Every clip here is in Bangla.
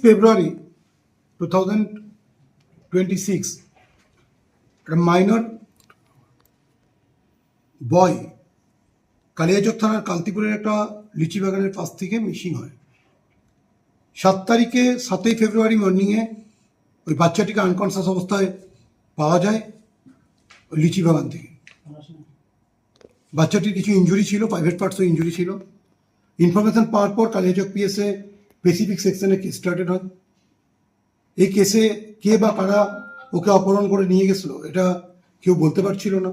February 2026, a minor boy Kaliachak থানার কালতিপুরের একটা লিচি বাগানের পাশ থেকে মিসিং হয়। 7 ফেব্রুয়ারি মর্নিংয়ে ওই বাচ্চাটিকে আনকনসিয়াস অবস্থায় পাওয়া যায় ওই লিচি বাগান থেকে। বাচ্চাটির কিছু ইনজুরি ছিল, প্রাইভেট পার্টসও ইনজুরি ছিল। ইনফরমেশন পাওয়ার পর কালিয়াচক পিএসএ স্পেসিফিক সেকশনে কেস স্টার্টেড হয়। এই কেসে কে বা কারা ওকে অপহরণ করে নিয়ে গেছিলো এটা কেউ বলতে পারছিল না।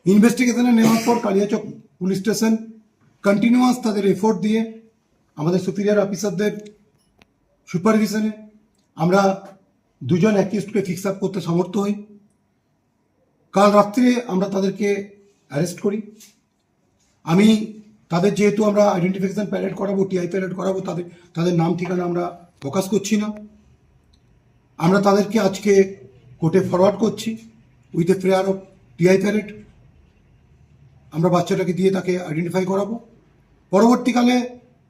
ইনভেস্টিগেশনে নেওয়ার পর কালিয়াচক পুলিশ স্টেশন কন্টিনিউয়াস তাদের এফোর্ট দিয়ে আমাদের সুপিরিয়র অফিসারদের সুপারভিশনে আমরা দুজন অ্যাকিউজডকে ফিক্স আপ করতে সমর্থ হই। কাল রাত্রে আমরা তাদেরকে অ্যারেস্ট করি। আমি তাদের যেহেতু আমরা আইডেন্টিফিকেশন প্যারেড করাবো, টিআই প্যারেড করাবো, তাদের নাম ঠিকানা আমরা প্রকাশ করছি না। আমরা তাদেরকে আজকে কোর্টে ফরওয়ার্ড করছি with a prayer of TI parade. আমরা বাচ্চাটাকে দিয়ে তাকে আইডেন্টিফাই করাবো। পরবর্তীকালে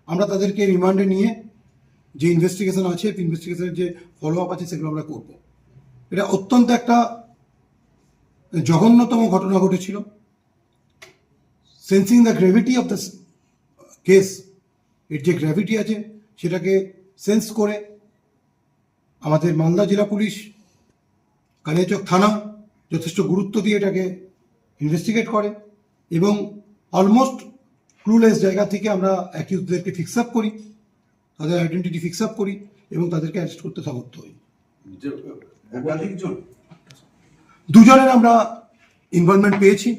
আমরা তাদেরকে রিমান্ডে নিয়ে যে ইনভেস্টিগেশন আছে, ইনভেস্টিগেশনের যে ফলো আপ আছে সেগুলো আমরা করব। এটা অত্যন্ত একটা জঘন্যতম ঘটনা ঘটেছিল। Sensing the gravity of the case, এর যে গ্র্যাভিটি আছে সেটাকে সেন্স করে আমাদের মালদা জেলা পুলিশ, কালিয়াচক থানা যথেষ্ট গুরুত্ব দিয়ে এটাকে ইনভেস্টিগেট করে এবং অলমোস্ট ক্লুলেস জায়গা থেকে আমরা অ্যাকিউজদেরকে ফিক্স আপ করি, তাদের আইডেন্টিটি ফিক্স আপ করি এবং তাদেরকে অ্যারেস্ট করতে সমর্থ হই। দুজনের আমরা ইনভলভমেন্ট পেয়েছি,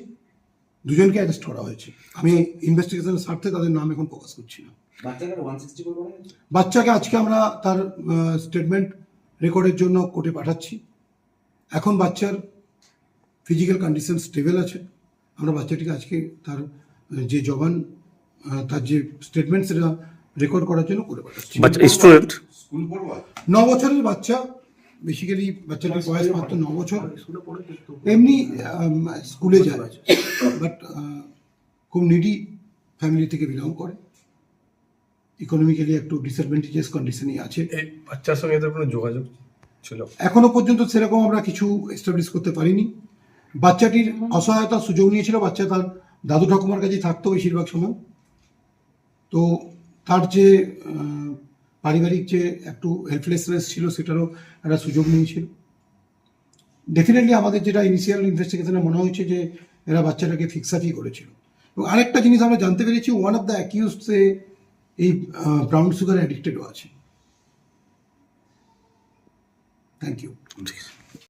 দুজনকে অ্যারেস্ট করা হয়েছে। আমি ইনভেস্টিগেশনের স্বার্থে তাদের নাম এখন প্রকাশ করছি না। বাচ্চাকে আজকে আমরা তার স্টেটমেন্ট রেকর্ডের জন্য কোর্টে পাঠাচ্ছি। এখন বাচ্চার ফিজিক্যাল কন্ডিশন স্টেবল আছে। আমরা বাচ্চাটিকে আজকে তার যে জবান, তার যে স্টেটমেন্ট সেটা রেকর্ড করার জন্য করে পাঠাচ্ছি। 9 বছরের বাচ্চা, বেসিক্যালি বাচ্চাটির বয়স মাত্র 9 বছর। এমনি স্কুলে যায়, বাট খুব নিডি ফ্যামিলি থেকে বিলং করে, ইকোনমিক্যালি একটু ডিসঅ্যাডভান্টেজেস কন্ডিশনই আছে। এই বাচ্চার সঙ্গে এদের কোনো যোগাযোগ ছিল? এখনো পর্যন্ত সেরকম আমরা কিছু এস্টাবলিশ করতে পারিনি। বাচ্চাটির অসহায়তার সুযোগ নিয়েছিল। বাচ্চা তার দাদু ঠাকুমার কাছেই থাকতো বেশিরভাগ সময়। তো তার যে পারিবারিক যে একটু হেল্পলেসনেস ছিল সেটারও একটা সুযোগ নিয়েছিল। ডেফিনেটলি আমাদের যেটা ইনিশিয়াল ইনভেস্টিগেশনে মনে হয়েছে যে এরা বাচ্চাটাকে ফিক্স আপই করেছিল। এবং আরেকটা জিনিস আমরা জানতে পেরেছি, ওয়ান অফ দ্য অ্যাকিউজডে এই ব্রাউন সুগার অ্যাডিক্টেডও আছে। Thank you.